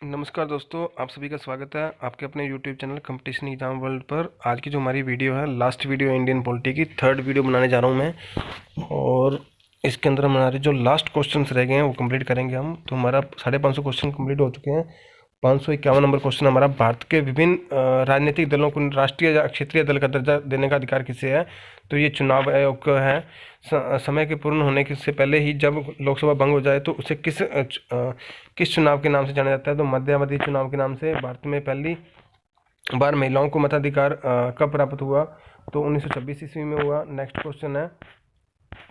नमस्कार दोस्तों, आप सभी का स्वागत है आपके अपने YouTube channel competition exam world पर। आज की जो हमारी वीडियो है, लास्ट वीडियो इंडियन पॉलिटी की थर्ड वीडियो बनाने जा रहा हूँ मैं। और इसके अंदर हमारे जो लास्ट क्वेश्चंस रह गए हैं वो कंप्लीट करेंगे हम। तो हमारा 550 क्वेश्चन कंप्लीट हो चुके हैं। 551 नंबर क्वेश्चन हमारा, भारत के विभिन्न राजनीतिक दलों को राष्ट्रीय या क्षेत्रीय दल का दर्जा देने का अधिकार किसे है? तो ये चुनाव आयोग का है। समय के पूर्ण होने से पहले ही जब लोकसभा भंग हो जाए तो उसे किस चुनाव के नाम से जाना जाता है? तो मध्यावधि चुनाव के नाम से। भारत में पहली बार महिलाओं को मताधिकार कब प्राप्त हुआ? तो 1926 ईस्वी में हुआ। नेक्स्ट क्वेश्चन है,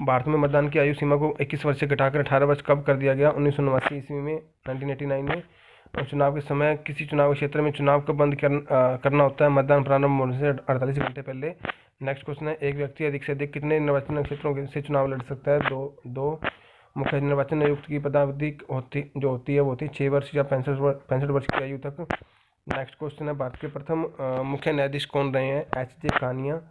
भारत में मतदान की आयु सीमा को 21 वर्ष से घटाकर 18 वर्ष कब कर दिया गया? 1989 ईस्वी में, 1989 में। और चुनाव के समय किसी चुनाव क्षेत्र में चुनाव कब बंद करना होता है? मतदान प्रारंभ होने से 48 घंटे पहले। नेक्स्ट क्वेश्चन है, एक व्यक्ति अधिक से अधिक कितने निर्वाचन क्षेत्रों से चुनाव लड़ सकता है? दो। मुख्य निर्वाचन आयुक्त की पदावधि होती है वो होती है 6 वर्ष या 65 वर्ष की आयु तक। नेक्स्ट क्वेश्चन है, भारत के प्रथम मुख्य न्यायाधीश कौन रहे हैं? एच.जे. कानिया।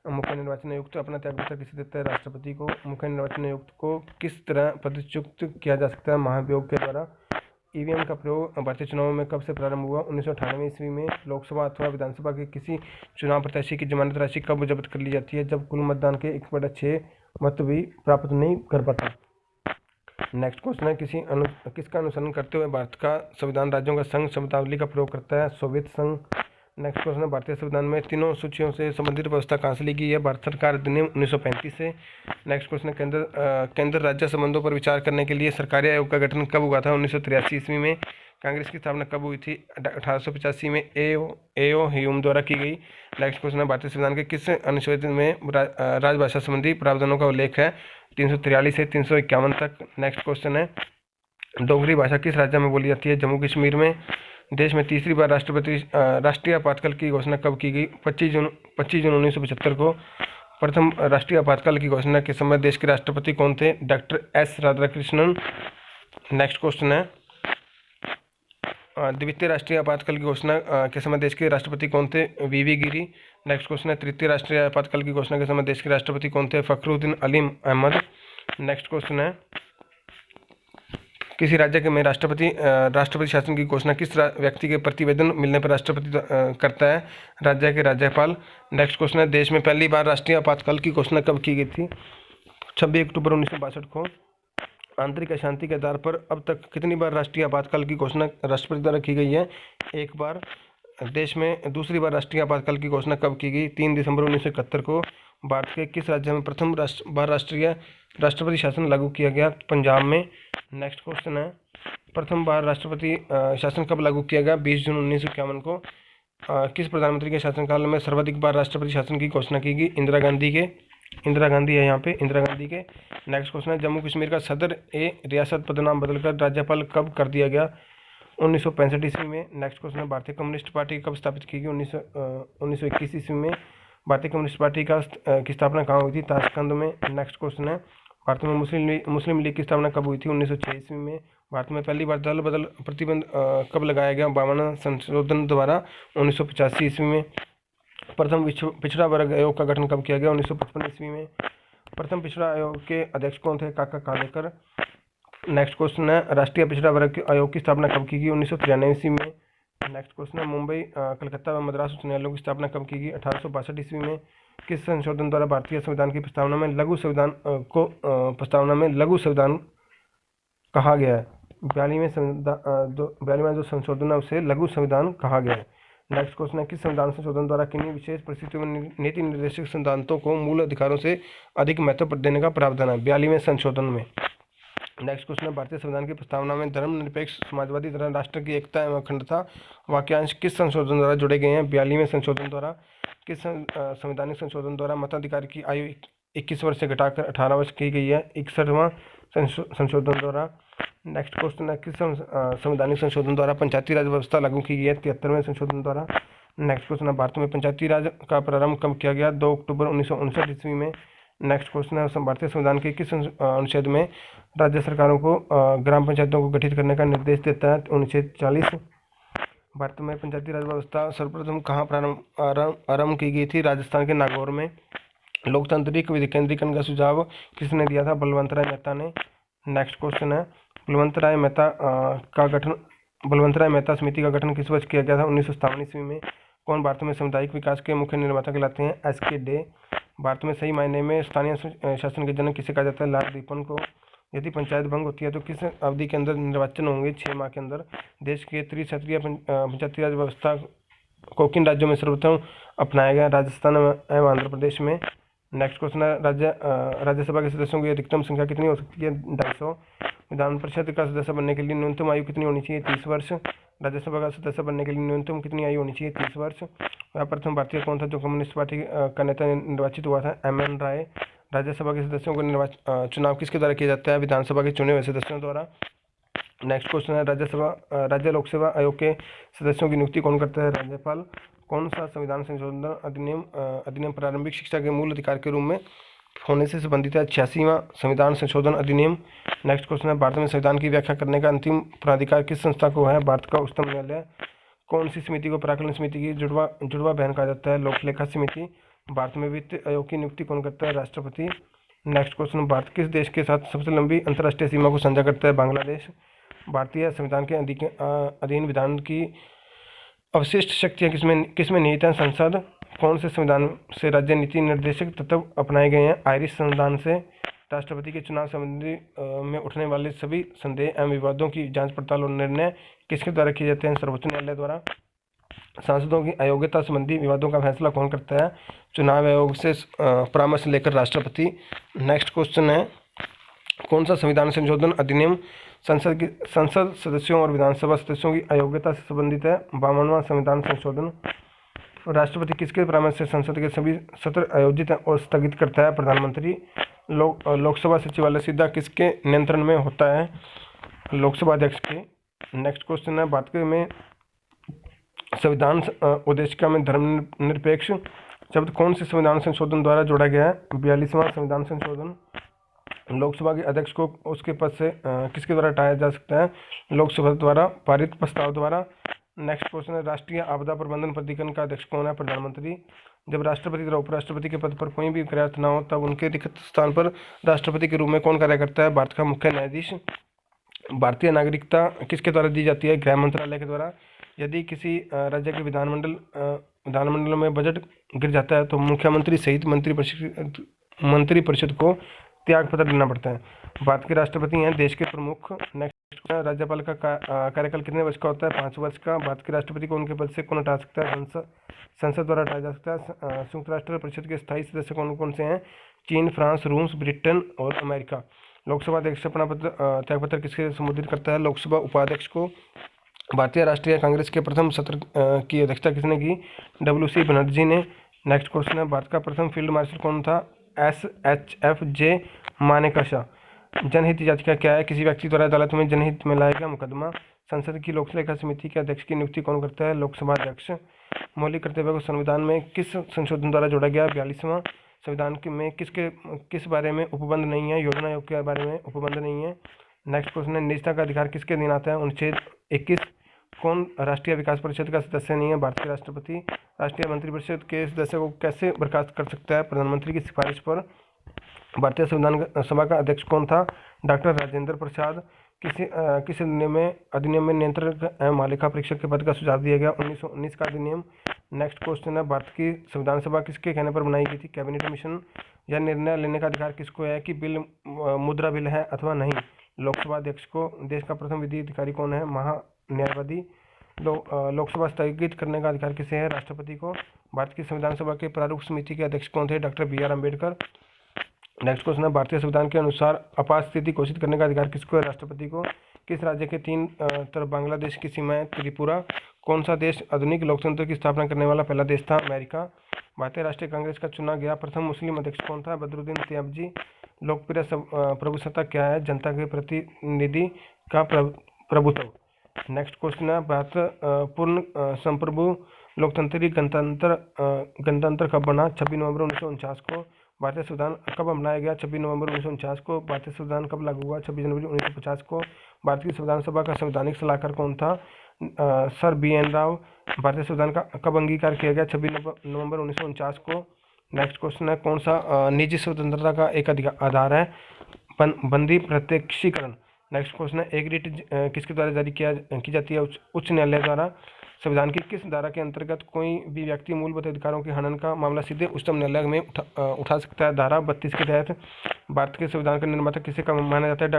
मुख्य निर्वाचन आयुक्त अपना त्यागपत्र किसे देता है? राष्ट्रपति को। मुख्य निर्वाचन आयुक्त को किस तरह पदच्युत किया जा सकता है? महाभियोग के द्वारा। ईवीएम का प्रयोग भारतीय चुनावों में कब से प्रारंभ हुआ? 1998 ईस्वी में। लोकसभा अथवा विधानसभा के किसी चुनाव प्रत्याशी की जमानत राशि कब जब्त कर ली जाती है? जब कुल मतदान के 1/6 मत भी प्राप्त नहीं कर पाता। नेक्स्ट क्वेश्चन है, किसका अनुसरण करते हुए भारत का संविधान राज्यों का संघ शब्दावली का प्रयोग करता है? सोवियत संघ। नेक्स्ट क्वेश्चन है, भारतीय संविधान में तीनों सूचियों से संबंधित व्यवस्था कहाँ से ली गई है? भारत सरकार अधिनियम 1935 से। नेक्स्ट क्वेश्चन है, केंद्र राज्य संबंधों पर विचार करने के लिए सरकारी आयोग का गठन कब हुआ था? 1983 ईस्वी में। कांग्रेस की स्थापना कब हुई थी? 1885 में एओ ह्यूम द्वारा की गई। नेक्स्ट क्वेश्चन है, भारतीय संविधान के किस अनुच्छेद में राजभाषा संबंधी प्रावधानों का उल्लेख है? 343 से 351 तक। नेक्स्ट क्वेश्चन है, डोगरी भाषा किस राज्य में बोली जाती है? जम्मू कश्मीर में। देश में तीसरी बार राष्ट्रीय आपातकाल की घोषणा कब की गई? 25 जून 1975 को। प्रथम राष्ट्रीय आपातकाल की घोषणा के समय देश के राष्ट्रपति कौन थे? Doctor S Radhakrishnan. Next question है, द्वितीय राष्ट्रीय आपातकाल की घोषणा के समय देश के राष्ट्रपति कौन थे? वीवी गिरी। नेक्स्ट क्वेश्चन है, तृतीय राष्ट्रीय आपातकाल की घोषणा के समय देश के राष्ट्रपति कौन थे? फखरुद्दीन अली अहमद। नेक्स्ट क्वेश्चन है, किसी राज्य के में राष्ट्रपति शासन की घोषणा किस व्यक्ति के प्रतिवेदन मिलने पर राष्ट्रपति करता है? राज्य के राज्यपाल। नेक्स्ट क्वेश्चन है, देश में पहली बार राष्ट्रीय आपातकाल की घोषणा कब की गई थी? 26 अक्टूबर 1962 को। आंतरिक अशांति के आधार पर अब तक कितनी बार राष्ट्रीय आपातकाल की घोषणा राष्ट्रपति द्वारा की गई है? एक बार। देश में दूसरी बार राष्ट्रीय आपातकाल की घोषणा कब की गई? 3 दिसंबर 1971 को। भारत के किस राज्य में प्रथम बार राष्ट्रपति शासन लागू किया गया? पंजाब में। नेक्स्ट क्वेश्चन है, प्रथम बार राष्ट्रपति शासन कब लागू किया गया? 20 जून 1951 को। किस प्रधानमंत्री के शासनकाल में सर्वाधिक बार राष्ट्रपति शासन की घोषणा की गई? इंदिरा गांधी है यहाँ पे, इंदिरा गांधी के। नेक्स्ट क्वेश्चन है, जम्मू कश्मीर का सदर रियासत पदनाम बदलकर राज्यपाल कब कर दिया गया? 1965 ईस्वी में। नेक्स्ट क्वेश्चन है, भारतीय कम्युनिस्ट पार्टी कब स्थापित की गई? 1921 ईस्वी में। भारतीय कम्युनिस्ट पार्टी की स्थापना कहाँ हुई थी? ताशकंद में। नेक्स्ट क्वेश्चन है, भारत में मुस्लिम लीग की स्थापना कब हुई थी? 1906 ईस्वी में। भारत में पहली बार दल बदल प्रतिबंध कब लगाया गया? 52 संशोधन द्वारा 1985 ईस्वी में। प्रथम पिछड़ा वर्ग आयोग का गठन कब किया गया? 1955 ईस्वी में। प्रथम पिछड़ा आयोग के अध्यक्ष कौन थे? काका कालेकर। नेक्स्ट क्वेश्चन है, राष्ट्रीय पिछड़ा वर्ग आयोग की स्थापना कब की गई? 1993 ईस्वी में। नेक्स्ट क्वेश्चन है, मुंबई कलकत्ता व मद्रास उच्च न्यायालयों की स्थापना कब की गई? 1862 ईस्वी में। किस संशोधन द्वारा भारतीय संविधान की प्रस्तावना में लघु संविधान कहा गया है? 42वां जो संशोधन है उसे लघु संविधान कहा गया है। नेक्स्ट क्वेश्चन है, किस संविधान संशोधन द्वारा किन्हीं विशेष परिस्थितियों में नीति निर्देशक सिद्धांतों को मूल अधिकारों से अधिक महत्व देने का प्रावधान है? 42वें संशोधन में। नेक्स्ट क्वेश्चन है, भारतीय संविधान की प्रस्तावना में धर्मनिरपेक्ष समाजवादी तथा राष्ट्र की एकता एवं अखंडता वाक्यांश किस संशोधन द्वारा जुड़े गए हैं? 42वें संशोधन द्वारा। किस संवैधानिक संशोधन द्वारा मताधिकार की आयु 21 वर्ष से घटाकर 18 वर्ष की गई है? 61वां संशोधन द्वारा। नेक्स्ट क्वेश्चन है, किस संवैधानिक संशोधन द्वारा पंचायती राज व्यवस्था लागू की गई है? 73वें संशोधन द्वारा। नेक्स्ट क्वेश्चन है, भारत में पंचायती राज का प्रारंभ कब किया गया? 2 अक्टूबर 1959 ईस्वी में। नेक्स्ट क्वेश्चन है, भारतीय संविधान के किस अनुच्छेद में राज्य सरकारों को ग्राम पंचायतों को गठित करने का निर्देश देता है? अनुच्छेद 40। भारत में पंचायती राज व्यवस्था सर्वप्रथम कहाँ आरंभ की गई थी? राजस्थान के नागौर में। लोकतांत्रिक विकेंद्रीकरण का सुझाव किसने दिया था? बलवंत राय मेहता ने। नेक्स्ट क्वेश्चन है, बलवंत राय मेहता का गठन बलवंतराय मेहता समिति का गठन किस वर्ष किया गया था? 1957 ईस्वी में। कौन भारत में सामुदायिक विकास के मुख्य निर्माता कहलाते हैं? एस.के. डे। भारत में सही मायने में स्थानीय शासन के जनक किसे कहा जाता है? लॉर्ड रिपन को। यदि पंचायत भंग होती है तो किस अवधि के अंदर निर्वाचन होंगे? 6 माह के अंदर। देश के त्रिक्षेत्रीय पंचायती राज व्यवस्था को किन राज्यों में सर्वप्रथम अपनाया गया? राजस्थान एवं आंध्र प्रदेश में। नेक्स्ट क्वेश्चन है, राज्यसभा के सदस्यों की अधिकतम संख्या कितनी हो सकती है? 250। विधान परिषद का सदस्य बनने के लिए न्यूनतम आयु कितनी होनी चाहिए? 30 वर्ष। राज्यसभा का सदस्य बनने के लिए न्यूनतम कितनी आयु होनी चाहिए? 30 वर्ष। वह प्रथम भारतीय कौन था जो कम्युनिस्ट पार्टी का नेता निर्वाचित हुआ था? एम.एन. राय। राज्यसभा के सदस्यों को चुनाव किसके द्वारा किया जाता है? विधानसभा के चुने हुए सदस्यों द्वारा। नेक्स्ट क्वेश्चन है, राज्य लोक सेवा आयोग के सदस्यों की नियुक्ति कौन करता है? राज्यपाल। कौन सा संविधान संशोधन अधिनियम प्रारंभिक शिक्षा के मूल अधिकार के रूप में होने से संबंधित है? 86वां संविधान संशोधन अधिनियम। नेक्स्ट क्वेश्चन है, भारत में संविधान की व्याख्या करने का अंतिम प्राधिकार किस संस्था को है? भारत का उच्चतम न्यायालय। कौन सी समिति को प्राकलन समिति की जुड़वा बहन कहा जाता है? लोकलेखा समिति। भारत में वित्त आयोग की नियुक्ति कौन करता है? राष्ट्रपति। नेक्स्ट क्वेश्चन, भारत किस देश के साथ सबसे लंबी अंतर्राष्ट्रीय सीमा को साझा करता है? बांग्लादेश। भारतीय संविधान के अधीन विधान की अवशिष्ट शक्तियाँ किसमें निहित हैं? संसद। कौन से संविधान से राज्य नीति निर्देशक तत्व अपनाए गए हैं? आयरिश संविधान से। राष्ट्रपति के चुनाव संबंधी में उठने वाले सभी संदेह एवं विवादों की जांच पड़ताल और निर्णय किसके द्वारा किए जाते हैं? सर्वोच्च न्यायालय द्वारा। सांसदों की अयोग्यता संबंधी विवादों का फैसला कौन करता है? चुनाव आयोग से परामर्श लेकर राष्ट्रपति। नेक्स्ट क्वेश्चन है, कौन सा संविधान संशोधन अधिनियम संसद सदस्यों और विधानसभा सदस्यों की अयोग्यता से संबंधित है? 52वां संविधान संशोधन। राष्ट्रपति किसके परामर्श से संसद के सभी सत्र आयोजित और स्थगित करता है? प्रधानमंत्री। लोकसभा सचिवालय सीधा किसके नियंत्रण में होता है? लोकसभा अध्यक्ष के। नेक्स्ट क्वेश्चन है, भारत में संविधान उद्देशिका में धर्मनिरपेक्ष शब्द कौन से संविधान संशोधन द्वारा जोड़ा गया है? 42वां संविधान संशोधन। लोकसभा के अध्यक्ष को उसके पद से किसके द्वारा हटाया जा सकता है? लोकसभा द्वारा पारित प्रस्ताव द्वारा। नेक्स्ट क्वेश्चन है, राष्ट्रीय आपदा प्रबंधन प्राधिकरण का अध्यक्ष कौन है? प्रधानमंत्री। जब राष्ट्रपति तथा उपराष्ट्रपति के पद पर कोई भी कार्यार्थ न हो तब उनके रिक्त स्थान पर राष्ट्रपति के रूप में कौन कार्य करता है? भारत का मुख्य न्यायाधीश। भारतीय नागरिकता किसके द्वारा दी जाती है? गृह मंत्रालय के द्वारा। यदि किसी राज्य के विधानमंडल में बजट गिर जाता है तो मुख्यमंत्री सहित मंत्रिपरिषद को त्याग पत्र देना पड़ता है। भारत के राष्ट्रपति हैं देश के प्रमुख। नेक्स्ट, राज्यपाल का कार्यकाल कितने वर्ष का होता है? 5 वर्ष का। भारत के राष्ट्रपति को उनके पद से कौन हटा सकता है? संसद द्वारा हटाया जा सकता है। संयुक्त राष्ट्र परिषद के स्थायी सदस्य कौन कौन से हैं? चीन, फ्रांस, रूस, ब्रिटेन और अमेरिका। लोकसभा अध्यक्ष अपना त्याग पत्र किसके संबोधित करता है? लोकसभा उपाध्यक्ष को। भारतीय राष्ट्रीय कांग्रेस के प्रथम सत्र की अध्यक्षता किसने की? W.C. बनर्जी ने। नेक्स्ट क्वेश्चन है, भारत का प्रथम फील्ड मार्शल कौन था? SHFJ मानेकशॉ। जनहित याचिका क्या है? किसी व्यक्ति द्वारा अदालत में जनहित में लाया गया मुकदमा। संसद की लोकलेखा समिति के अध्यक्ष की नियुक्ति कौन करता है? लोकसभा अध्यक्ष। मौलिक कर्तव्य को संविधान में किस संशोधन द्वारा जोड़ा गया? 42वां। संविधान में किस बारे में उपबंध नहीं है? योजना आयोग के बारे में उपबंध नहीं है। नेक्स्ट क्वेश्चन है, निजता का अधिकार किसके अधीन आता है? अनुच्छेद 21। कौन राष्ट्रीय विकास परिषद का सदस्य नहीं है? भारत के राष्ट्रपति। राष्ट्रीय मंत्रिपरिषद के सदस्य को कैसे बर्खास्त कर सकता है? प्रधानमंत्री की सिफारिश पर। भारतीय संविधान सभा का अध्यक्ष कौन था? डॉक्टर राजेंद्र प्रसाद। किस अधिनियम में नियंत्रक एवं मालिका परीक्षक के पद का सुझाव दिया गया? 1919 का अधिनियम। नेक्स्ट क्वेश्चन है, भारत की संविधान सभा किसके कहने पर बनाई गई थी? Cabinet mission. यह निर्णय लेने का अधिकार किसको है कि बिल मुद्रा बिल है अथवा नहीं? लोकसभा अध्यक्ष को। देश का प्रथम विधि अधिकारी कौन है? महान्यायवादी। लोकसभा स्थगित करने का अधिकार किसे है? राष्ट्रपति को। भारत की संविधान सभा के प्रारूप समिति के अध्यक्ष कौन थे? Doctor B.R. Ambedkar. Next question है, भारतीय संविधान के अनुसार आपात स्थिति घोषित करने का अधिकार किसको है? राष्ट्रपति को। किस राज्य के 3 तरफ बांग्लादेश की सीमाएं? त्रिपुरा। कौन सा देश आधुनिक लोकतंत्र की स्थापना करने वाला पहला देश था? अमेरिका। भारतीय राष्ट्रीय कांग्रेस का चुना गया प्रथम मुस्लिम अध्यक्ष कौन था? बदरुद्दीन तैयबजी। लोकप्रिय प्रभुसत्ता क्या है? जनता के प्रतिनिधि का प्रभुत्व। नेक्स्ट क्वेश्चन है, भारत पूर्ण संप्रभु लोकतांत्रिक गणतंत्र कब बना? 26 नवंबर 1949 को। भारतीय संविधान कब अपनाया गया? 26 नवंबर 1949 को। भारतीय संविधान कब लागू हुआ? 26 जनवरी 1950 को। भारत की संविधान सभा का संवैधानिक सलाहकार कौन था? Sir B.N. राव। भारतीय संविधान का कब अंगीकार किया गया? 26 नवंबर 1949 को। नेक्स्ट क्वेश्चन है, कौन सा निजी स्वतंत्रता का एक आधार है? बंदी प्रत्यक्षीकरण। नेक्स्ट क्वेश्चन है, एक रिट किसके द्वारा जारी की जाती है? उच्च न्यायालय द्वारा। संविधान की किस धारा के अंतर्गत कोई भी व्यक्ति मूलभूत अधिकारों के हनन का मामला सीधे उच्चतम न्यायालय में उठा सकता है? धारा 32 के तहत भारत के संविधान का निर्माता किसे का माना जाता है?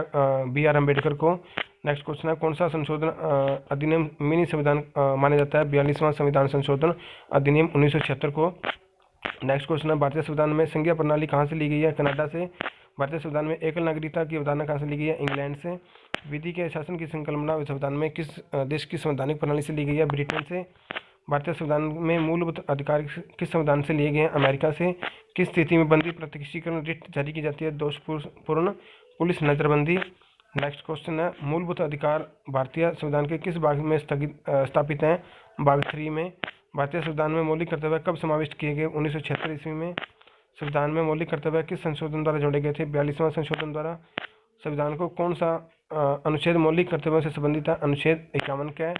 बी आर अम्बेडकर को। नेक्स्ट क्वेश्चन है, कौन सा संशोधन अधिनियम मिनी संविधान माना जाता है? 42वां संविधान संशोधन अधिनियम 1976 को। नेक्स्ट क्वेश्चन है, भारतीय संविधान में संघीय प्रणाली कहाँ से ली गई है? कनाडा से। भारतीय संविधान में एकल नागरिकता की अवधारणा कहाँ से ली गई है? इंग्लैंड से। विधि के शासन की संकल्पना संविधान में किस देश की संवैधानिक प्रणाली से ली गई है? ब्रिटेन से। भारतीय संविधान में मूलभूत अधिकार किस संविधान से लिए गए हैं? अमेरिका से। किस स्थिति में बंदी प्रत्यक्षीकरण रिट जारी की जाती है? दोषपूर्ण पुलिस नजरबंदी। नेक्स्ट क्वेश्चन है, मूलभूत अधिकार भारतीय संविधान के किस भाग में स्थापित हैं? भाग 3 में। भारतीय संविधान में मौलिक कर्तव्य कब समाविष्ट किए गए? 1976 ईस्वी में। संविधान में मौलिक कर्तव्य किस संशोधन द्वारा जोड़े गए थे? 42वां संशोधन द्वारा। संविधान को कौन सा अनुच्छेद मौलिक कर्तव्यों से संबंधित है? अनुच्छेद 51 का है।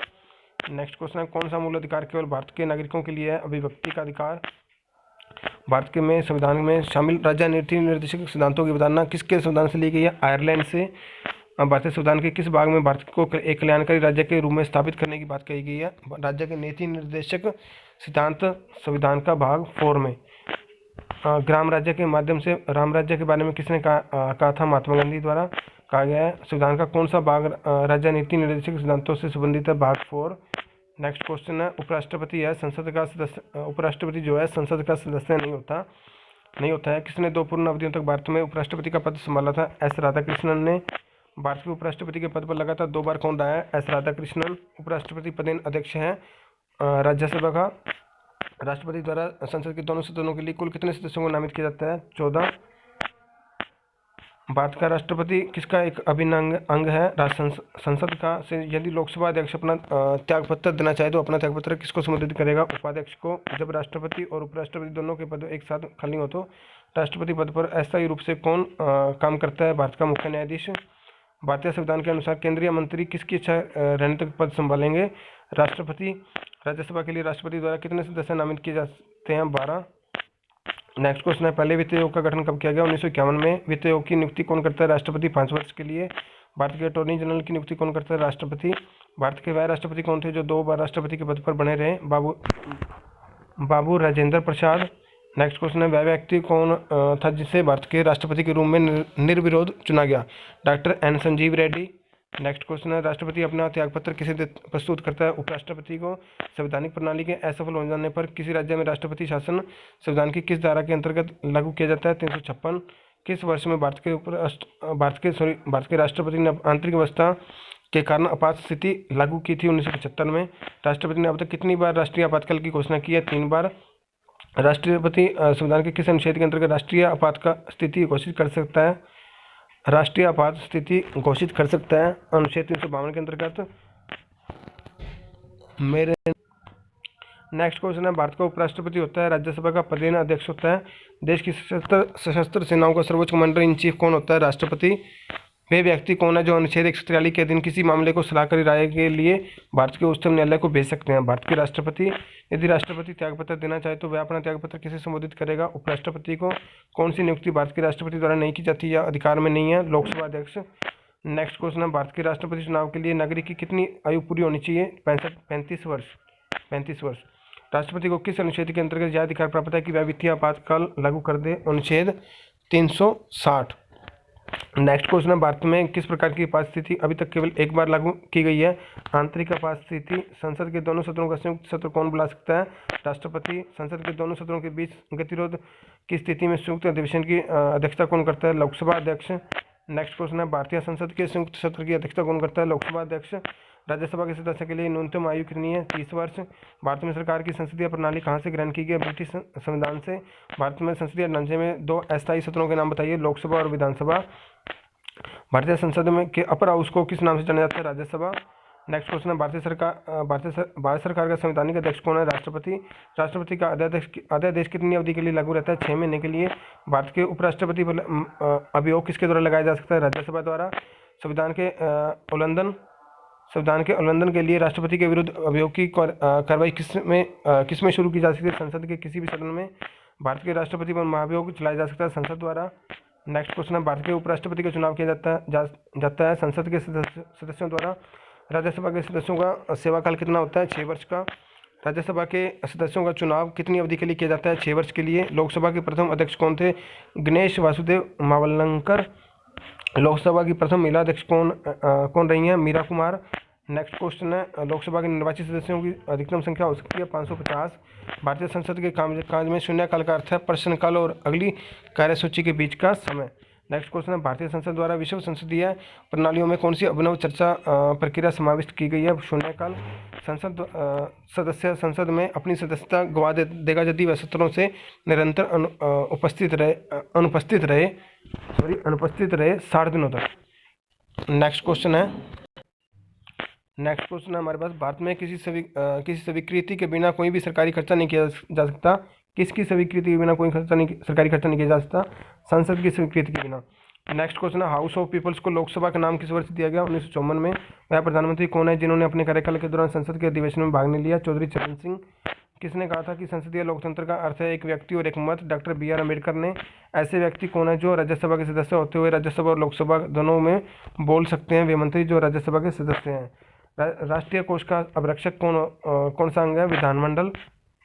नेक्स्ट क्वेश्चन है, कौन सा मूल अधिकार केवल भारत के नागरिकों के लिए है? अभिव्यक्ति का अधिकार। भारत के में संविधान में शामिल राज्य नीति निर्देशक सिद्धांतों की अवधारणा किसके संविधान से ली गई है? आयरलैंड से। भारतीय संविधान के किस भाग में भारत को एक कल्याणकारी राज्य के रूप में स्थापित करने की बात कही गई है? राज्य के नीति निर्देशक सिद्धांत संविधान का भाग 4 में। ग्राम राज्य के माध्यम से राम राज्य के बारे में किसने कहा था? महात्मा गांधी द्वारा कहा गया है। संविधान का कौन सा भाग राज्य नीति निर्देशक सिद्धांतों से संबंधित है? भाग 4। नेक्स्ट क्वेश्चन है, उपराष्ट्रपति है संसद का सदस्य, उपराष्ट्रपति जो है संसद का सदस्य नहीं होता है। किसने 2 पूर्ण अवधियों तक भारत में उपराष्ट्रपति का पद संभाला था? एस राधाकृष्णन ने। भारत के उपराष्ट्रपति के पद पर लगातार 2 बार कौन रहा है? एस राधाकृष्णन। उपराष्ट्रपति पदेन अध्यक्ष हैं राज्यसभा का। राष्ट्रपति द्वारा संसद के दोनों सदनों के लिए कुल कितने सदस्यों को नामित किया जाता है? 14। भारत का राष्ट्रपति किसका एक अभिन्न अंग है? संसद का। से यदि लोकसभा अध्यक्ष अपना त्यागपत्र देना चाहे तो अपना त्यागपत्र किसको संबोधित करेगा? उपाध्यक्ष को। जब राष्ट्रपति और उपराष्ट्रपति दोनों के पद एक साथ खाली हो तो राष्ट्रपति पद पर अस्थायी रूप से कौन काम करता है? भारत का मुख्य न्यायाधीश। भारतीय संविधान के अनुसार केंद्रीय मंत्री किसकी इच्छा रहने तक पद संभालेंगे? राष्ट्रपति। राज्यसभा के लिए राष्ट्रपति द्वारा कितने सदस्य नामित किए जाते हैं? 12। नेक्स्ट क्वेश्चन है, पहले वित्त आयोग का गठन कब किया गया? 1951 में। वित्त आयोग की नियुक्ति कौन करता है? राष्ट्रपति 5 वर्ष के लिए। भारत के अटॉर्नी जनरल की नियुक्ति कौन करता है? राष्ट्रपति। भारत के वह राष्ट्रपति कौन थे जो 2 बार राष्ट्रपति के पद पर बने रहे? बाबू राजेंद्र प्रसाद। नेक्स्ट क्वेश्चन है, वह व्यक्ति कौन था जिसे भारत के राष्ट्रपति के रूप में निर्विरोध चुना गया? Doctor N Sanjiva Reddy. Next question है, राष्ट्रपति अपना त्यागपत्र किसे प्रस्तुत करता है? उपराष्ट्रपति को। संवैधानिक प्रणाली के असफल हो जाने पर किसी राज्य में राष्ट्रपति शासन संविधान की किस धारा के अंतर्गत लागू किया जाता है? 356। किस वर्ष में भारत के राष्ट्रपति ने आंतरिक अवस्था के कारण आपात स्थिति लागू की थी? 1975 में। राष्ट्रपति ने अब तक कितनी बार राष्ट्रीय आपातकाल की घोषणा की है? 3 बार। राष्ट्रपति संविधान के किस अनुच्छेद के अंतर्गत राष्ट्रीय आपात स्थिति घोषित कर सकता है? राष्ट्रीय आपात स्थिति घोषित कर सकता है अनुच्छेद 352 के अंतर्गत। मेरे नेक्स्ट क्वेश्चन है, भारत का उपराष्ट्रपति होता है, राज्यसभा का पदेन अध्यक्ष होता है। देश की सशस्त्र सेनाओं का सर्वोच्च कमांडर इन चीफ कौन होता है? राष्ट्रपति। वे व्यक्ति कौन है जो अनुच्छेद 143 के अधीन किसी मामले को सलाहकारी राय के लिए भारत के उच्चतम न्यायालय को भेज सकते हैं? भारत के राष्ट्रपति। यदि राष्ट्रपति त्यागपत्र देना चाहे तो वह अपना त्यागपत्र किसे संबोधित करेगा? उपराष्ट्रपति को। कौन सी नियुक्ति भारत के राष्ट्रपति द्वारा नहीं की जाती या अधिकार में नहीं है? लोकसभा अध्यक्ष। नेक्स्ट क्वेश्चन है, भारत के राष्ट्रपति चुनाव के लिए नागरिक की कितनी आयु पूरी होनी चाहिए? 35 वर्ष। राष्ट्रपति को किस अनुच्छेद के अंतर्गत यह अधिकार प्राप्त है कि वह वित्तीय आपातकाल लागू कर दे? अनुच्छेद 360। नेक्स्ट क्वेश्चन है, भारत में किस प्रकार की आपात स्थिति अभी तक केवल एक बार लागू की गई है? आंतरिक आपात स्थिति। संसद के दोनों सदनों का संयुक्त सत्र कौन बुला सकता है? राष्ट्रपति। संसद के दोनों सदनों के बीच गतिरोध की स्थिति में संयुक्त अधिवेशन की अध्यक्षता कौन करता है? लोकसभा अध्यक्ष। नेक्स्ट क्वेश्चन है, भारतीय संसद के संयुक्त सत्र की अध्यक्षता कौन करता है? लोकसभा अध्यक्ष। राज्यसभा के सदस्य के लिए न्यूनतम आयु कितनी है? 30 वर्ष। भारत में सरकार की संसदीय प्रणाली कहाँ से ग्रहण की गई? ब्रिटिश संविधान से। भारत में संसदीय ढांचे में 2 अस्थायी सदनों के नाम बताइए? लोकसभा और विधानसभा। भारतीय संसद में के अपर हाउस को किस नाम से जाना जाता है? राज्यसभा। नेक्स्ट क्वेश्चन है, भारत सरकार का संवैधानिक अध्यक्ष कौन है? राष्ट्रपति। राष्ट्रपति का अध्यादेश कितनी अवधि के लिए लागू रहता है? 6 महीने के लिए। भारत के उपराष्ट्रपति पर अभियोग किसके द्वारा लगाया जा सकता है? राज्यसभा द्वारा। संविधान के उल्लंघन के लिए राष्ट्रपति के विरुद्ध अभियोग की कार्रवाई किसमें शुरू की जा सकती है? संसद के किसी भी सदन में। भारत के राष्ट्रपति पर महाभियोग चलाया जा सकता है संसद द्वारा। नेक्स्ट क्वेश्चन है, भारत के उपराष्ट्रपति का चुनाव किया जाता है। संसद के सदस्यों द्वारा राज्यसभा के सदस्यों का सेवाकाल कितना होता है? 6 वर्ष का। राज्यसभा के सदस्यों का चुनाव कितनी अवधि के लिए किया जाता है? 6 वर्ष के लिए। लोकसभा के प्रथम अध्यक्ष कौन थे? गणेश वासुदेव मावलंकर। लोकसभा की प्रथम महिला अध्यक्ष कौन रही हैं? मीरा कुमार। नेक्स्ट क्वेश्चन है, लोकसभा के निर्वाचित सदस्यों की अधिकतम संख्या हो सकती है 550। भारतीय संसद के कामकाज में शून्यकाल का अर्थ है प्रश्नकाल और अगली कार्यसूची के बीच का समय। नेक्स्ट क्वेश्चन है, भारतीय संसद द्वारा विश्व संसदीय प्रणालियों में कौन सी अभिनव चर्चा प्रक्रिया समाविष्ट की गई है? शून्यकाल। सदस्य संसद में अपनी सदस्यता गवा देगा यदि वह सत्रों से निरंतर अनुपस्थित रहे 60 दिनों तक। नेक्स्ट क्वेश्चन है हमारे पास, भारत में किसी स्वीकृति के बिना कोई भी सरकारी खर्चा नहीं किया जा सकता। किसकी स्वीकृति के बिना कोई सरकारी खर्चा नहीं किया जा सकता? संसद की स्वीकृति के बिना। नेक्स्ट क्वेश्चन है, हाउस ऑफ पीपल्स को लोकसभा का नाम किस वर्ष दिया गया? 1954 में। वह प्रधानमंत्री कौन है जिन्होंने अपने कार्यकाल के दौरान संसद के अधिवेशन में भाग नहीं लिया? चौधरी चरण सिंह। किसने कहा था कि संसदीय लोकतंत्र का अर्थ है एक व्यक्ति और एक मत? डॉक्टर BR अम्बेडकर ने। ऐसे व्यक्ति कौन है जो राज्यसभा के सदस्य होते हुए राज्यसभा और लोकसभा दोनों में बोल सकते हैं? वे मंत्री जो राज्यसभा के सदस्य हैं। राष्ट्रीय कोष का अभिरक्षक कौन सा अंग है? विधानमंडल।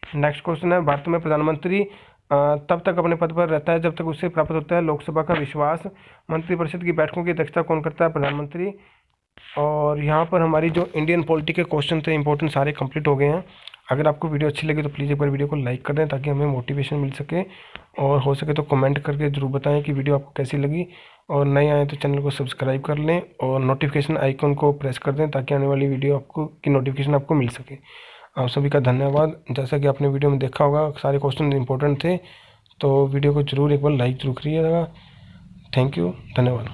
नेक्स्ट क्वेश्चन है, भारत में प्रधानमंत्री तब तक अपने पद पर रहता है जब तक उससे प्राप्त होता है लोकसभा का विश्वास। मंत्रिपरिषद की बैठकों की अध्यक्षता कौन करता है? प्रधानमंत्री। और यहाँ पर हमारी जो इंडियन पॉलिटी के क्वेश्चन थे इंपॉर्टेंट सारे कंप्लीट हो गए हैं। अगर आपको वीडियो अच्छी लगी तो प्लीज़ एक बार वीडियो को लाइक कर दें ताकि हमें मोटिवेशन मिल सके, और हो सके तो कमेंट करके ज़रूर बताएं कि वीडियो आपको कैसी लगी। और नए आए तो चैनल को सब्सक्राइब कर लें और नोटिफिकेशन आइकन को प्रेस कर दें ताकि आने वाली वीडियो की नोटिफिकेशन आपको मिल सके। आप सभी का धन्यवाद। जैसा कि आपने वीडियो में देखा होगा सारे क्वेश्चन इंपॉर्टेंट थे, तो वीडियो को ज़रूर एक बार लाइक जरूर करिएगा। थैंक यू, धन्यवाद।